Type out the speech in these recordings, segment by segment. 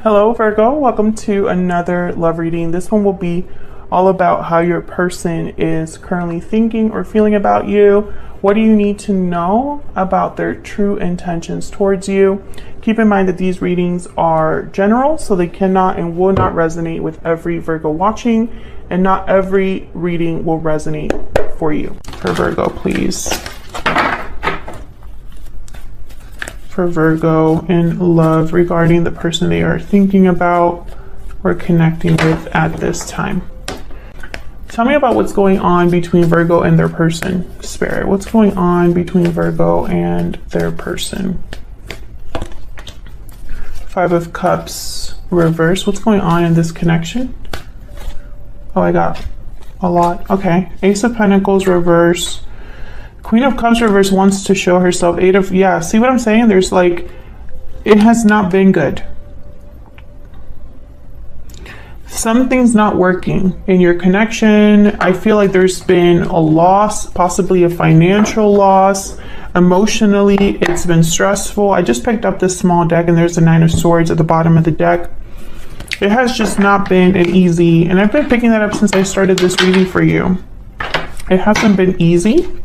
Hello Virgo, welcome to another love reading. This one will be all about how your person is currently thinking or feeling about you. What do you need to know about their true intentions towards you? Keep in mind that these readings are general, so they cannot and will not resonate with every Virgo watching, and not every reading will resonate for you. For Virgo, please. For Virgo in love regarding the person they are thinking about or connecting with at this time. Tell me about what's going on between Virgo and their person, Spirit. What's going on between Virgo and their person? Five of Cups reverse. What's going on in this connection? Oh, I got a lot. Okay. Ace of Pentacles reverse. Queen of Cups reverse wants to show herself. Yeah, see what I'm saying? There's like, it has not been good. Something's not working in your connection. I feel like there's been a loss, possibly a financial loss. Emotionally, it's been stressful. I just picked up this small deck and there's the Nine of Swords at the bottom of the deck. It has just not been an easy, and I've been picking that up since I started this reading for you. It hasn't been easy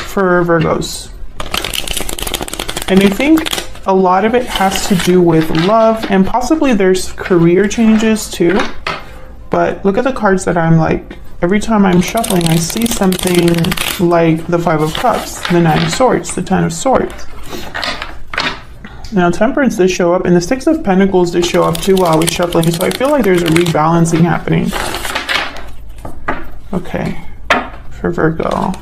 for Virgos. And I think a lot of it has to do with love, and possibly there's career changes too. But look at the cards that I'm like, every time I'm shuffling, I see something like the Five of Cups, the Nine of Swords, the Ten of Swords. Now Temperance did show up, and the Six of Pentacles did show up too while I was shuffling. So I feel like there's a rebalancing happening. Okay, for Virgo.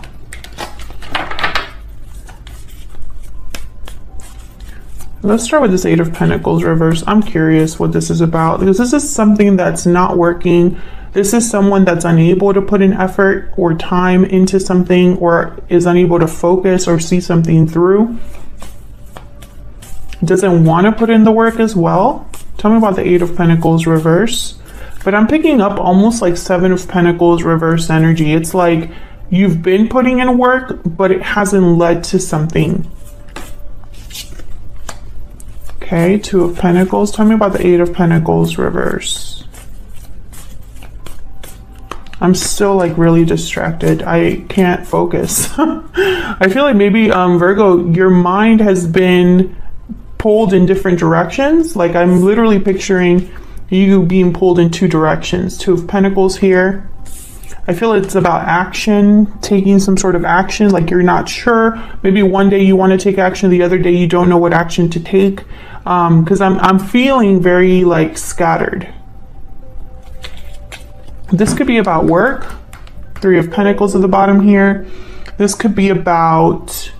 Let's start with this Eight of Pentacles reverse. I'm curious what this is about, because this is something that's not working. This is someone that's unable to put an effort or time into something, or is unable to focus or see something through. Doesn't want to put in the work as well. Tell me about the Eight of Pentacles reverse. But I'm picking up almost like Seven of Pentacles reverse energy. It's like you've been putting in work, but it hasn't led to something. Okay, Two of Pentacles. Tell me about the Eight of Pentacles reverse. I'm still like really distracted. I can't focus. I feel like maybe Virgo, your mind has been pulled in different directions. Like I'm literally picturing you being pulled in two directions. Two of Pentacles here. I feel it's about action, taking some sort of action, like you're not sure. Maybe one day you want to take action, the other day you don't know what action to take. Because I'm feeling very like scattered. This could be about work. Three of Pentacles at the bottom here. This could be about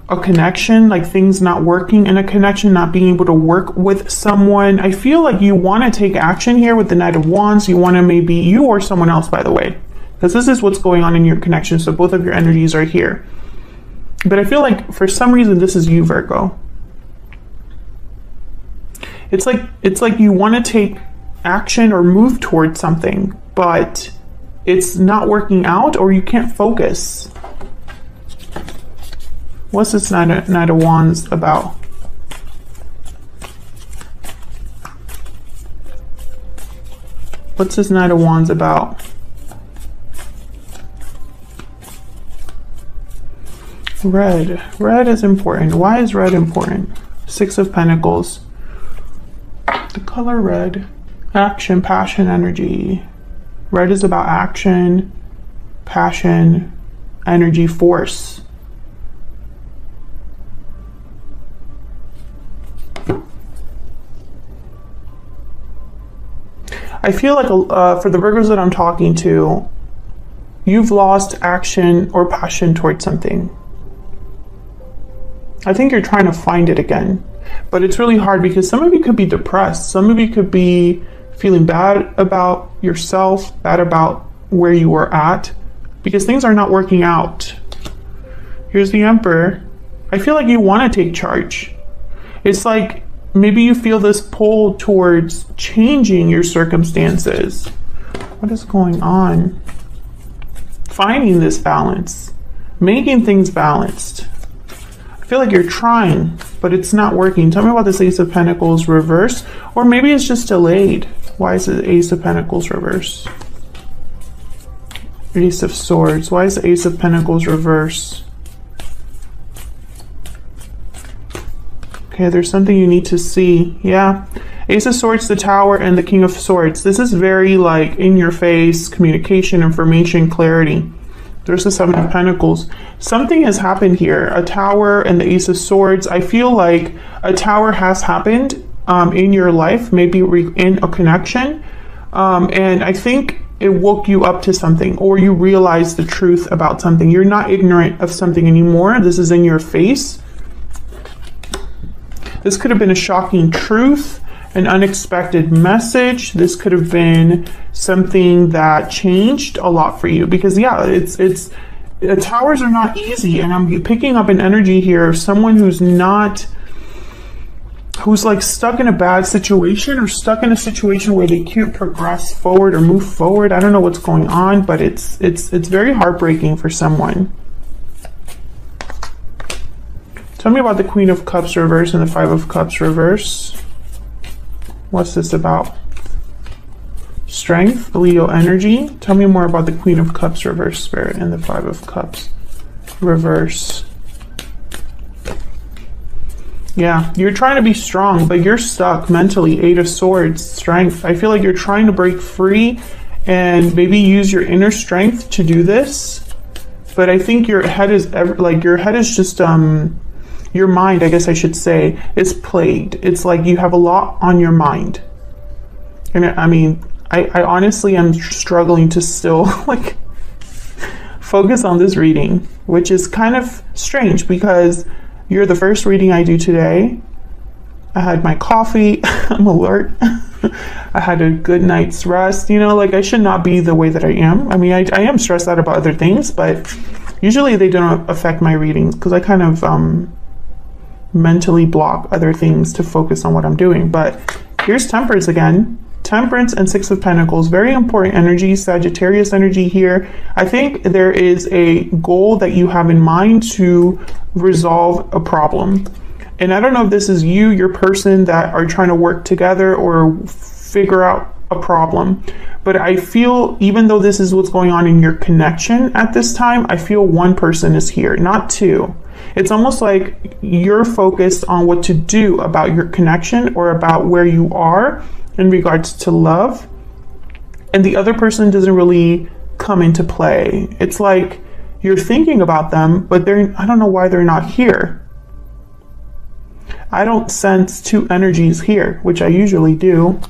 a connection, like things not working in a connection, not being able to work with someone. I feel like you want to take action here with the Knight of Wands. You want to, maybe you or someone else, by the way, because this is what's going on in your connection. So both of your energies are here. But I feel like for some reason, this is you, Virgo. It's like you want to take action or move towards something, but it's not working out, or you can't focus. What's this Knight of Wands about? What's this Knight of Wands about? Red. Red is important. Why is red important? Six of Pentacles. The color red. Action, passion, energy. Red is about action, passion, energy, force. I feel like for the Virgos that I'm talking to, you've lost action or passion towards something. I think you're trying to find it again, but it's really hard because some of you could be depressed. Some of you could be feeling bad about yourself, bad about where you were at, because things are not working out. Here's the Emperor. I feel like you want to take charge. It's like maybe you feel this pull towards changing your circumstances. What is going on? Finding this balance, making things balanced. I feel like you're trying, but it's not working. Tell me about this Ace of Pentacles reverse, or maybe it's just delayed. Why is it Ace of Pentacles reverse? Ace of Swords. Why is the Ace of Pentacles reverse? Okay, there's something you need to see. Yeah. Ace of Swords, the Tower, and the King of Swords. This is very like in your face, communication, information, clarity. There's the Seven of Pentacles. Something has happened here. A Tower and the Ace of Swords. I feel like a Tower has happened in your life, maybe in a connection. And I think it woke you up to something, or you realize the truth about something. You're not ignorant of something anymore. This is in your face. This could have been a shocking truth, an unexpected message. This could have been something that changed a lot for you, because yeah, it's towers are not easy, and I'm picking up an energy here of someone who's like stuck in a bad situation, or stuck in a situation where they can't progress forward or move forward. I don't know what's going on, but it's very heartbreaking for someone. Tell me about the Queen of Cups reverse and the Five of Cups reverse. What's this about? Strength, Leo energy. Tell me more about the Queen of Cups reverse, Spirit, and the Five of Cups reverse. Yeah, you're trying to be strong, but you're stuck mentally. Eight of Swords, strength. I feel like you're trying to break free and maybe use your inner strength to do this. But I think your head is just your mind, I guess I should say, is plagued. It's like you have a lot on your mind. And I mean, I honestly am struggling to still like focus on this reading, which is kind of strange because you're the first reading I do today. I had my coffee, I'm alert. I had a good night's rest. You know, like I should not be the way that I am. I mean, I am stressed out about other things, but usually they don't affect my readings because I kind of mentally block other things to focus on what I'm doing. But here's Temperance again. Temperance and Six of Pentacles, very important energy, Sagittarius energy here. I think there is a goal that you have in mind to resolve a problem. And I don't know if this is you, your person that are trying to work together or figure out a problem. But I feel, even though this is what's going on in your connection at this time, I feel one person is here, not two. It's almost like you're focused on what to do about your connection or about where you are in regards to love. And the other person doesn't really come into play. It's like you're thinking about them, but I don't know why they're not here. I don't sense two energies here, which I usually do.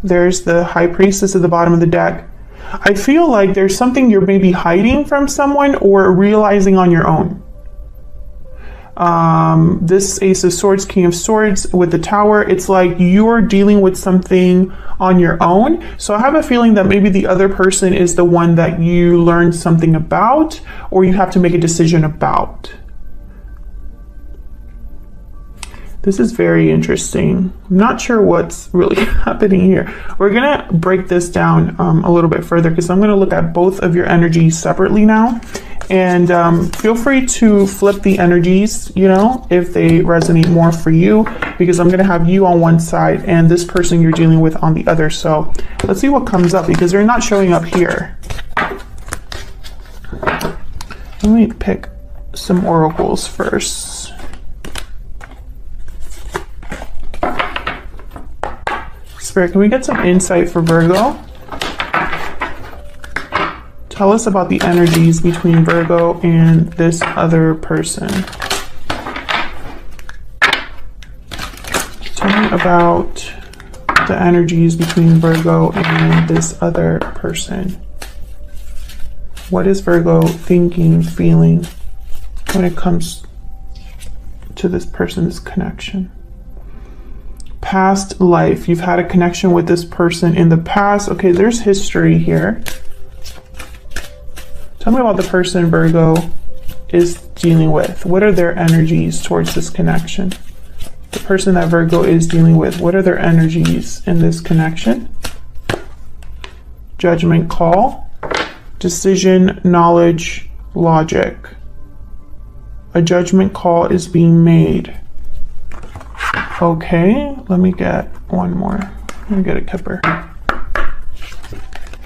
There's the High Priestess at the bottom of the deck. I feel like there's something you're maybe hiding from someone or realizing on your own. This Ace of Swords, King of Swords with the Tower, it's like you're dealing with something on your own. So I have a feeling that maybe the other person is the one that you learned something about, or you have to make a decision about. This is very interesting. I'm not sure what's really happening here. We're gonna break this down a little bit further because I'm gonna look at both of your energies separately now. And feel free to flip the energies, you know, if they resonate more for you, because I'm gonna have you on one side and this person you're dealing with on the other. So let's see what comes up because they're not showing up here. Let me pick some oracles first. Spirit, can we get some insight for Virgo? Tell us about the energies between Virgo and this other person. Tell me about the energies between Virgo and this other person. What is Virgo thinking, feeling when it comes to this person's connection? Past life. You've had a connection with this person in the past. Okay, there's history here. Tell me about the person Virgo is dealing with. What are their energies towards this connection? The person that Virgo is dealing with, what are their energies in this connection? Judgment call, decision, knowledge, logic. A judgment call is being made. Okay, let me get one more. Let me get a Kipper.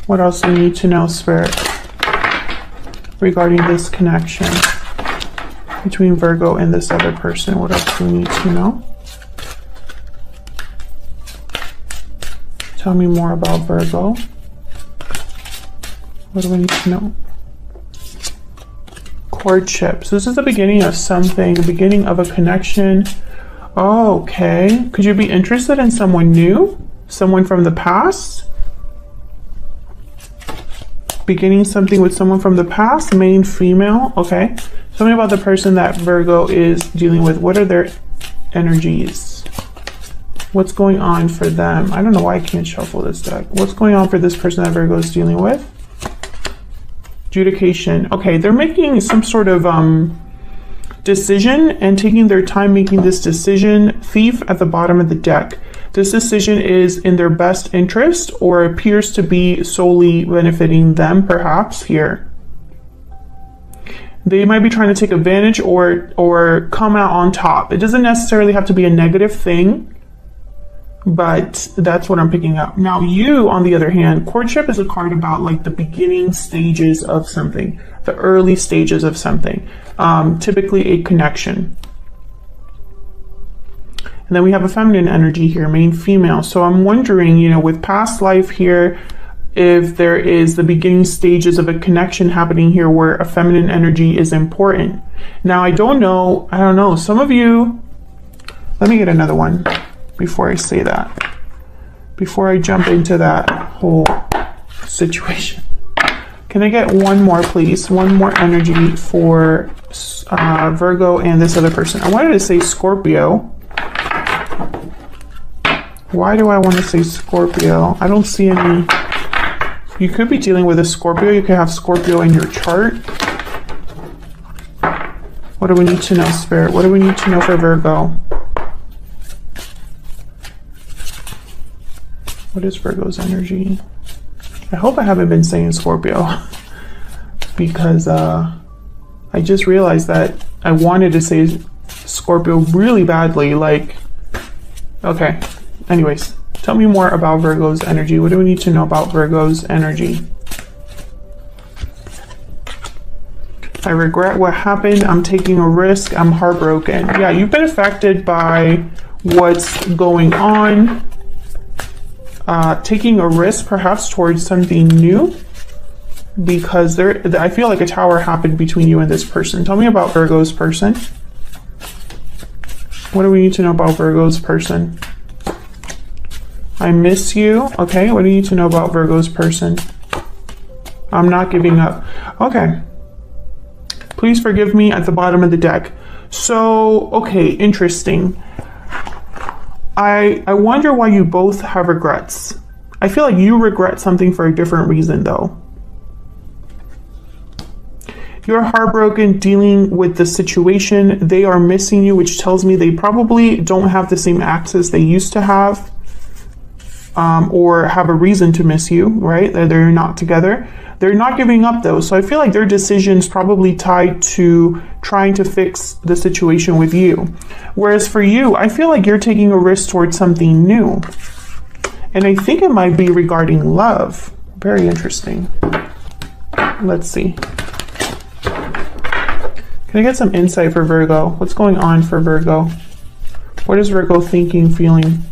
What else do you need to know, Spirit, regarding this connection between Virgo and this other person? What else do you need to know? Tell me more about Virgo. What do we need to know? Courtship. So this is the beginning of something, the beginning of a connection. Oh, okay. Could you be interested in someone new? Someone from the past? Beginning something with someone from the past, main female. Okay. Tell me about the person that Virgo is dealing with. What are their energies? What's going on for them? I don't know why I can't shuffle this deck. What's going on for this person that Virgo is dealing with? Adjudication. Okay, they're making some sort of decision and taking their time making this decision. Thief at the bottom of the deck. This decision is in their best interest or appears to be solely benefiting them, perhaps, here. They might be trying to take advantage or come out on top. It doesn't necessarily have to be a negative thing, but that's what I'm picking up. Now, you, on the other hand, courtship is a card about like the beginning stages of something, the early stages of something, typically a connection. And then we have a feminine energy here, main female. So I'm wondering, you know, with past life here, if there is the beginning stages of a connection happening here where a feminine energy is important. Now, I don't know. Some of you, let me get another one before I say that, before I jump into that whole situation. Can I get one more, please? One more energy for Virgo and this other person. I wanted to say Scorpio. Why do I want to say Scorpio? I don't see any. You could be dealing with a Scorpio. You could have Scorpio in your chart. What do we need to know, Spirit? What do we need to know for Virgo? What is Virgo's energy? I hope I haven't been saying Scorpio because I just realized that I wanted to say Scorpio really badly. Like, okay. Anyways, tell me more about Virgo's energy. What do we need to know about Virgo's energy? I regret what happened. I'm taking a risk. I'm heartbroken. Yeah, you've been affected by what's going on. Taking a risk perhaps towards something new, because I feel like a tower happened between you and this person. Tell me about Virgo's person. What do we need to know about Virgo's person? I miss you. Okay, what do you need to know about Virgo's person? I'm not giving up. Okay. Please forgive me at the bottom of the deck. So, okay, interesting. I wonder why you both have regrets. I feel like you regret something for a different reason, though. You're heartbroken dealing with the situation. They are missing you, which tells me they probably don't have the same access they used to have. Or have a reason to miss you, right? They're not together. They're not giving up though. So I feel like their decision's probably tied to trying to fix the situation with you. Whereas for you, I feel like you're taking a risk towards something new. And I think it might be regarding love. Very interesting. Let's see. Can I get some insight for Virgo? What's going on for Virgo? What is Virgo thinking, feeling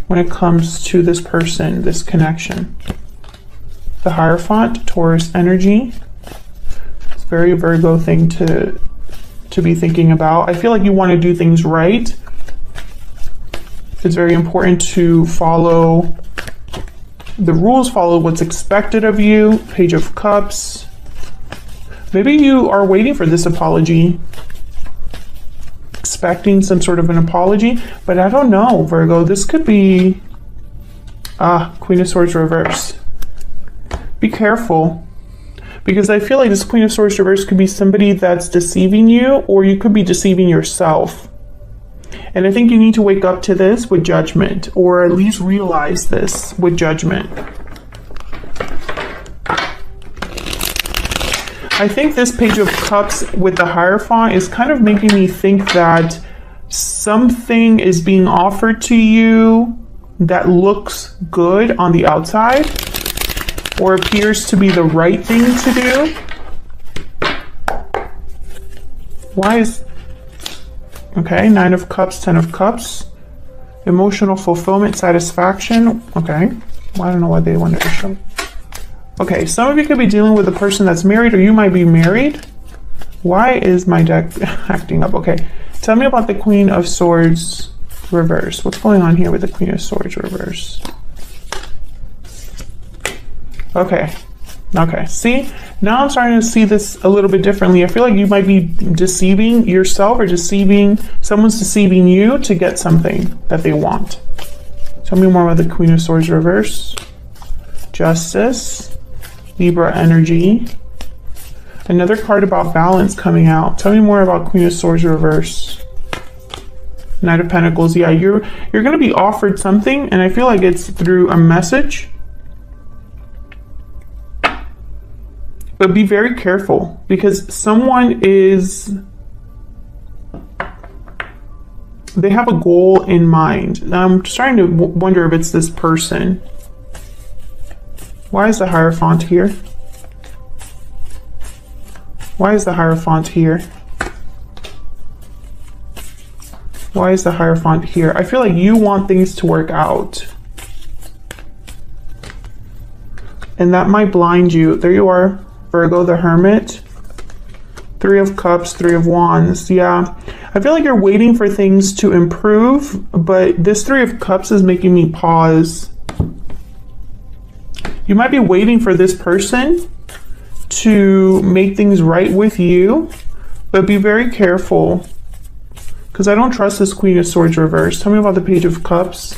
when it comes to this person, this connection? The Hierophant, Taurus energy. It's a very Virgo thing to be thinking about. I feel like you want to do things right. It's very important to follow the rules, follow what's expected of you. Page of Cups. Maybe you are waiting for this apology, expecting some sort of an apology, but I don't know, Virgo. This could be Queen of Swords reverse. Be careful, because I feel like this Queen of Swords reverse could be somebody that's deceiving you, or you could be deceiving yourself. And I think you need to wake up to this with judgment, or at least realize this with judgment. I think this Page of Cups with the Hierophant is kind of making me think that something is being offered to you that looks good on the outside or appears to be the right thing to do. Why is... Okay, 9 of Cups, 10 of Cups. Emotional fulfillment, satisfaction. Okay, well, I don't know why they wanted to show. Okay, some of you could be dealing with a person that's married, or you might be married. Why is my deck acting up? Okay, tell me about the Queen of Swords reverse. What's going on here with the Queen of Swords reverse? Okay. Okay, see, now I'm starting to see this a little bit differently. I feel like you might be deceiving yourself or someone's deceiving you to get something that they want. Tell me more about the Queen of Swords reverse. Justice, Libra energy. Another card about balance coming out. Tell me more about Queen of Swords reverse. Knight of Pentacles. Yeah, you're going to be offered something, and I feel like it's through a message. But be very careful, because someone they have a goal in mind. I'm starting to wonder if it's this person. Why is the Hierophant here? Why is the Hierophant here? Why is the Hierophant here? I feel like you want things to work out. And that might blind you. There you are. Virgo, the Hermit. 3 of Cups, 3 of Wands. Yeah, I feel like you're waiting for things to improve, but this 3 of Cups is making me pause. You might be waiting for this person to make things right with you, but be very careful, because I don't trust this Queen of Swords reverse. Tell me about the Page of Cups.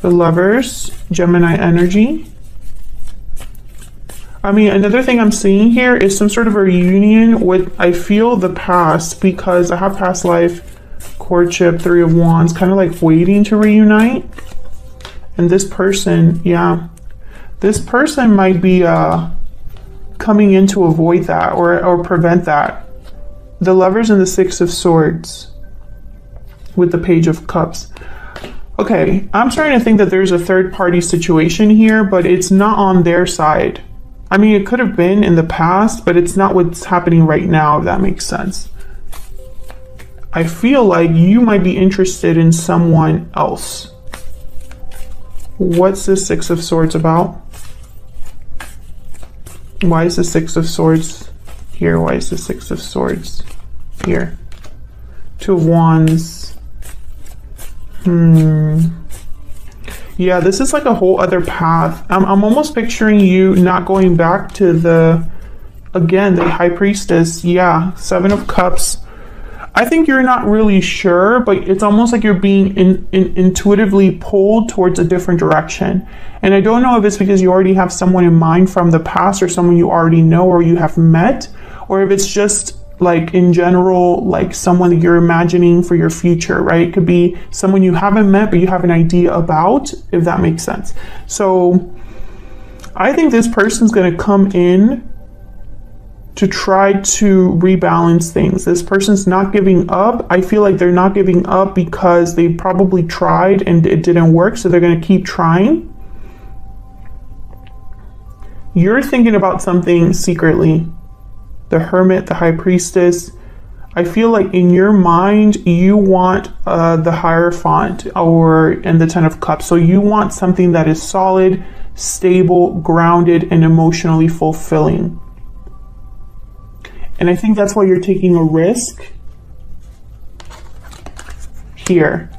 The Lovers, Gemini energy. I mean, another thing I'm seeing here is some sort of a reunion with, I feel, the past, because I have past life, courtship, 3 of Wands, kind of like waiting to reunite. And this person, yeah, this person might be coming in to avoid that or prevent that. The Lovers and the 6 of Swords with the Page of Cups. Okay, I'm starting to think that there's a third party situation here, but it's not on their side. I mean, it could have been in the past, but it's not what's happening right now, if that makes sense. I feel like you might be interested in someone else. What's the 6 of Swords about? Why is the 6 of Swords here? Why is the 6 of Swords here? 2 of Wands. Yeah, this is like a whole other path. I'm almost picturing you not going back to the High Priestess. Yeah, 7 of Cups. I think you're not really sure, but it's almost like you're being intuitively pulled towards a different direction. And I don't know if it's because you already have someone in mind from the past, or someone you already know or you have met, or if it's just like in general, like someone that you're imagining for your future, right? It could be someone you haven't met, but you have an idea about, if that makes sense. So I think this person's going to come in to try to rebalance things. This person's not giving up. I feel like they're not giving up because they probably tried and it didn't work, so they're going to keep trying. You're thinking about something secretly. The Hermit, the High Priestess. I feel like in your mind, you want the Hierophant and the 10 of Cups. So you want something that is solid, stable, grounded, and emotionally fulfilling. And I think that's why you're taking a risk here.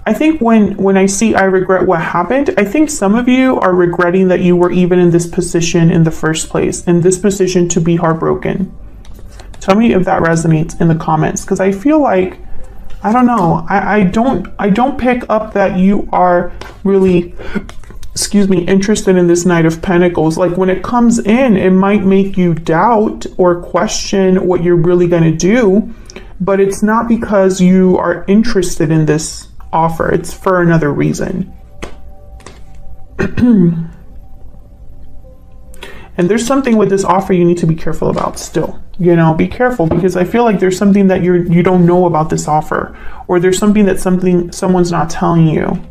I think when I see I regret what happened, I think some of you are regretting that you were even in this position in the first place, in this position to be heartbroken. Tell me if that resonates in the comments, because I feel like, I don't know, I don't pick up that you are really, interested in this Knight of Pentacles. Like when it comes in, it might make you doubt or question what you're really going to do, but it's not because you are interested in this offer. It's for another reason. And there's something with this offer you need to be careful about still. You know, be careful, because I feel like there's something that you don't know about this offer, or there's something that someone's not telling you.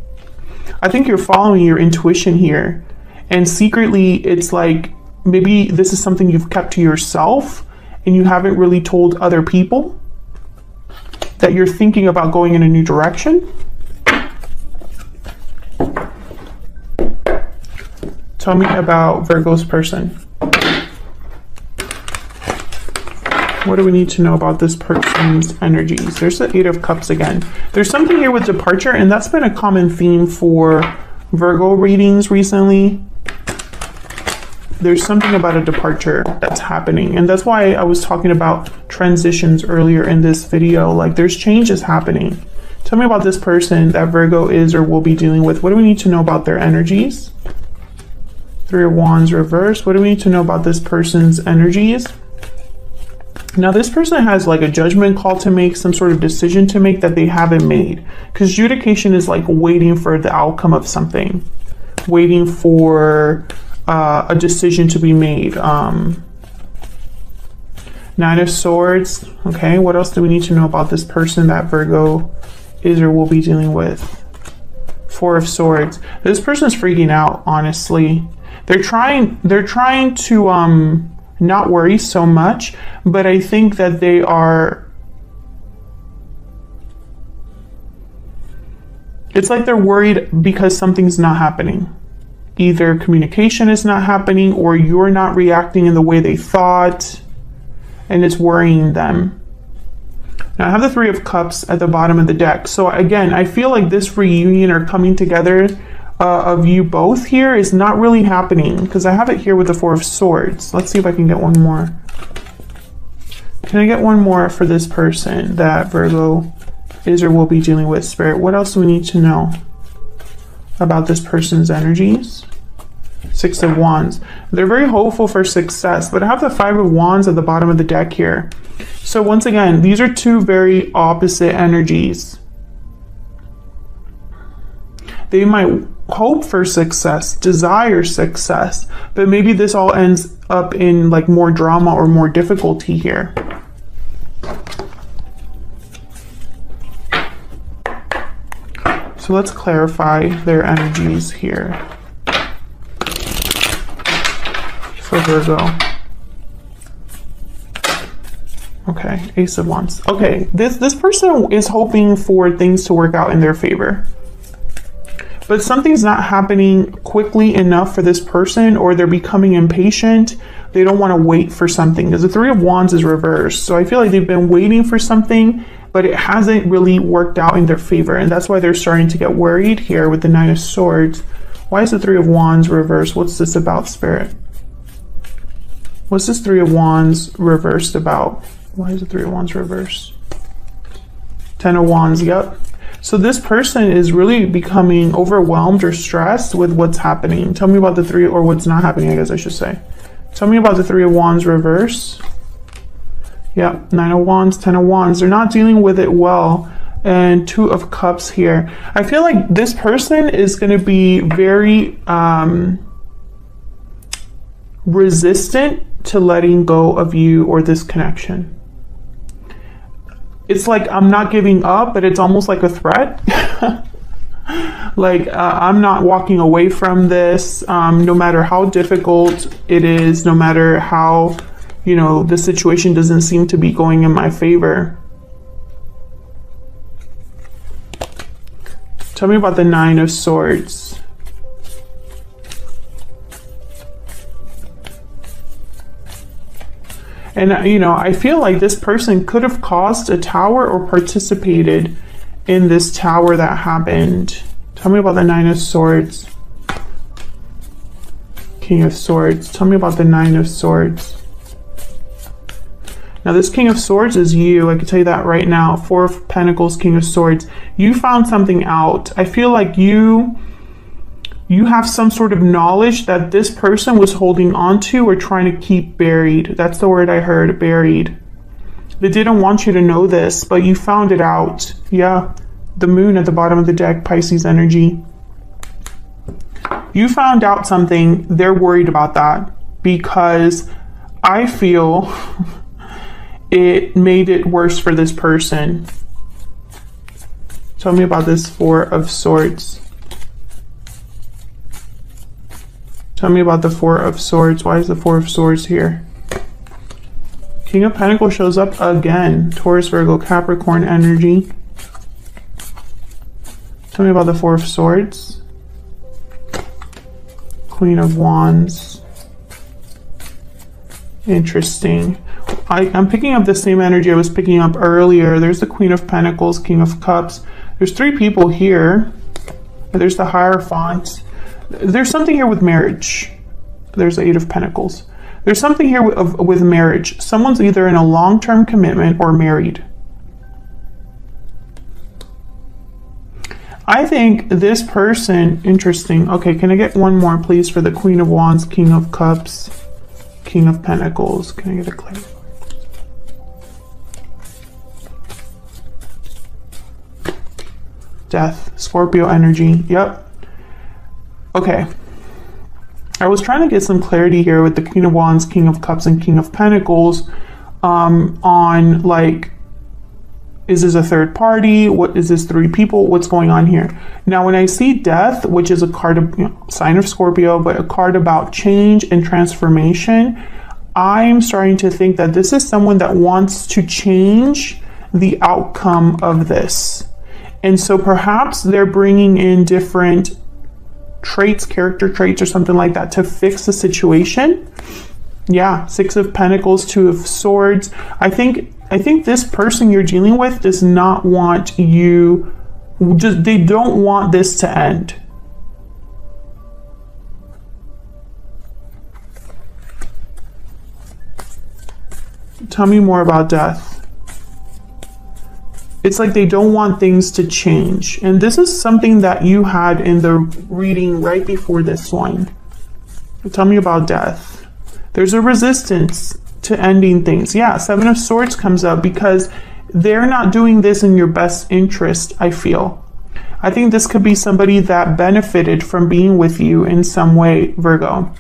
I think you're following your intuition here, and secretly it's like maybe this is something you've kept to yourself and you haven't really told other people that you're thinking about going in a new direction. Tell me about Virgo's person. What do we need to know about this person's energies? There's the Eight of Cups again. There's something here with departure, and that's been a common theme for Virgo readings recently. There's something about a departure that's happening, and that's why I was talking about transitions earlier in this video. Like, there's changes happening. Tell me about this person that Virgo is or will be dealing with. What do we need to know about their energies? Three of Wands reversed. What do we need to know about this person's energies? Now, this person has like a judgment call to make, some sort of decision to make that they haven't made. Because adjudication is like waiting for the outcome of something. Waiting for a decision to be made. Nine of Swords. Okay, what else do we need to know about this person that Virgo is or will be dealing with? Four of Swords. This person's freaking out, honestly. They're trying to not worry so much, but I think that they are, it's like they're worried because something's not happening. Either communication is not happening or you're not reacting in the way they thought, and it's worrying them. Now I have the Three of Cups at the bottom of the deck. So again, I feel like this reunion or coming together of you both here is not really happening, because I have it here with the Four of Swords. Let's see if I can get one more. Can I get one more for this person that Virgo is or will be dealing with, Spirit? What else do we need to know about this person's energies? Six of Wands. They're very hopeful for success, but I have the Five of Wands at the bottom of the deck here. So once again, these are two very opposite energies. They might hope for success, desire success, but maybe this all ends up in like more drama or more difficulty here. So let's clarify their energies here for Virgo. Okay, Ace of Wands. Okay, this person is hoping for things to work out in their favor. But something's not happening quickly enough for this person, or they're becoming impatient. They don't want to wait for something, because the Three of Wands is reversed. So I feel like they've been waiting for something, but it hasn't really worked out in their favor. And that's why they're starting to get worried here with the Nine of Swords. Why is the Three of Wands reversed? What's this about, Spirit? What's this Three of Wands reversed about? Why is the Three of Wands reversed? Ten of Wands, yep. So this person is really becoming overwhelmed or stressed with what's happening. Tell me about the three, or what's not happening, I guess I should say. Tell me about the Three of Wands reverse. Yep, Nine of Wands, Ten of Wands. They're not dealing with it well. And Two of Cups here. I feel like this person is going to be very resistant to letting go of you or this connection. It's like, I'm not giving up, but it's almost like a threat. Like, I'm not walking away from this, no matter how difficult it is, no matter how, you know, the situation doesn't seem to be going in my favor. Tell me about the Nine of Swords. And, you know, I feel like this person could have caused a tower or participated in this tower that happened. Tell me about the Nine of Swords. King of Swords. Tell me about the Nine of Swords. Now, this King of Swords is you. I can tell you that right now. Four of Pentacles, King of Swords. You found something out. I feel like you have some sort of knowledge that this person was holding on to or trying to keep buried. That's the word I heard, buried. They didn't want you to know this, but you found it out. Yeah, the Moon at the bottom of the deck, Pisces energy. You found out something. They're worried about that. because I feel it made it worse for this person. Tell me about this Four of Swords. Tell me about the Four of Swords. Why is the Four of Swords here? King of Pentacles shows up again. Taurus, Virgo, Capricorn energy. Tell me about the Four of Swords. Queen of Wands. Interesting. I'm picking up the same energy I was picking up earlier. There's the Queen of Pentacles, King of Cups. There's three people here. There's the Hierophant. There's something here with marriage. There's the Eight of Pentacles. There's something here with marriage. Someone's either in a long-term commitment or married. I think this person, interesting. Okay, can I get one more, please, for the Queen of Wands, King of Cups, King of Pentacles? Can I get a clarity? Death, Scorpio energy. Yep. Okay. I was trying to get some clarity here with the Queen of Wands, King of Cups, and King of Pentacles on, like, is this a third party? What is this, three people? What's going on here? Now, when I see Death, which is a card of, sign of Scorpio, but a card about change and transformation, I'm starting to think that this is someone that wants to change the outcome of this. And so perhaps they're bringing in different traits, character traits or something like that to fix the situation. Yeah, Six of Pentacles, Two of Swords. I think this person you're dealing with does not want you, they don't want this to end. Tell me more about Death. It's like they don't want things to change. And this is something that you had in the reading right before this one. Tell me about Death. There's a resistance to ending things. Yeah, Seven of Swords comes up because they're not doing this in your best interest, I feel. I think this could be somebody that benefited from being with you in some way, Virgo.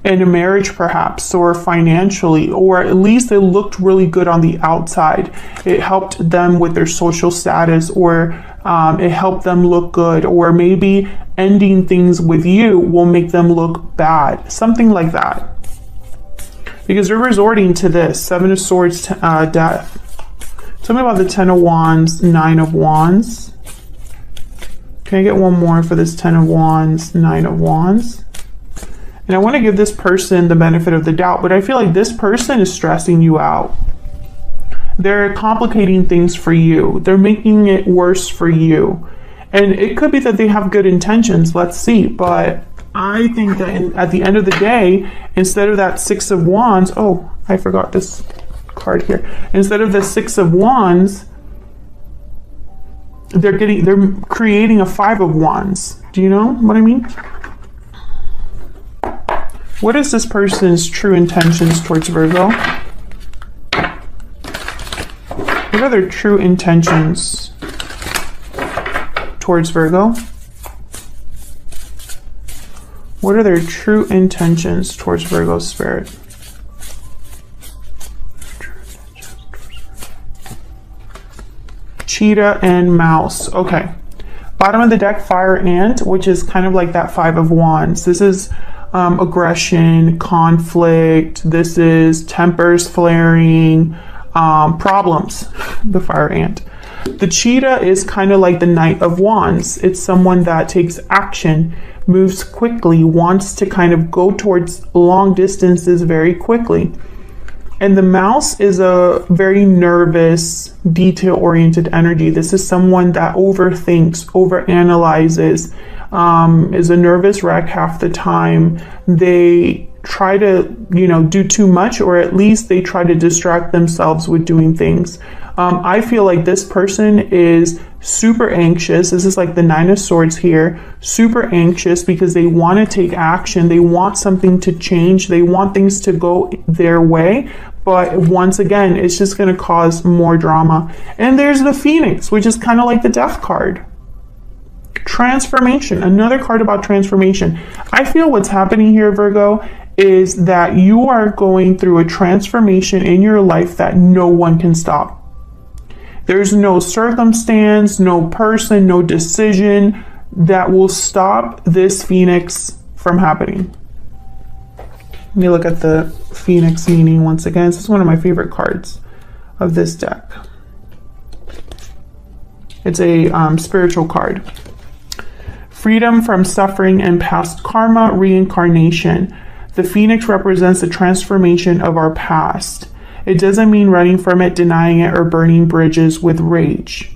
In a marriage perhaps, or financially, or at least it looked really good on the outside. It helped them with their social status, or it helped them look good, or maybe ending things with you will make them look bad. Something like that. Because they're resorting to this. Seven of Swords, Death. Tell me about the Ten of Wands, Nine of Wands. Can I get one more for this Ten of Wands, Nine of Wands? And I want to give this person the benefit of the doubt, but I feel like this person is stressing you out. They're complicating things for you. They're making it worse for you. And it could be that they have good intentions. Let's see. But I think that at the end of the day, instead of that Six of Wands, oh, I forgot this card here. Instead of the Six of Wands, they're creating a Five of Wands. Do you know what I mean? What is this person's true intentions towards Virgo? What are their true intentions towards Virgo? What are their true intentions towards Virgo spirit? Cheetah and Mouse. Okay. Bottom of the deck, Fire Ant, which is kind of like that Five of Wands. This is aggression, conflict. This is tempers flaring, problems. The Fire Ant. The Cheetah is kind of like the Knight of Wands. It's someone that takes action, moves quickly, wants to kind of go towards long distances very quickly. And the Mouse is a very nervous, detail-oriented energy. This is someone that overthinks, overanalyzes, is a nervous wreck half the time. They try to, do too much, or at least they try to distract themselves with doing things. I feel like this person is super anxious. This is like the Nine of Swords here. Super anxious because they want to take action. They want something to change. They want things to go their way. But once again, it's just going to cause more drama. And there's the Phoenix, which is kind of like the Death card. Transformation. Another card about transformation. I feel what's happening here, Virgo, is that you are going through a transformation in your life that no one can stop. There's no circumstance, no person, no decision that will stop this Phoenix from happening. Let me look at the Phoenix meaning once again. This is one of my favorite cards of this deck. It's a spiritual card. Freedom from suffering and past karma, reincarnation. The Phoenix represents the transformation of our past. It doesn't mean running from it, denying it, or burning bridges with rage.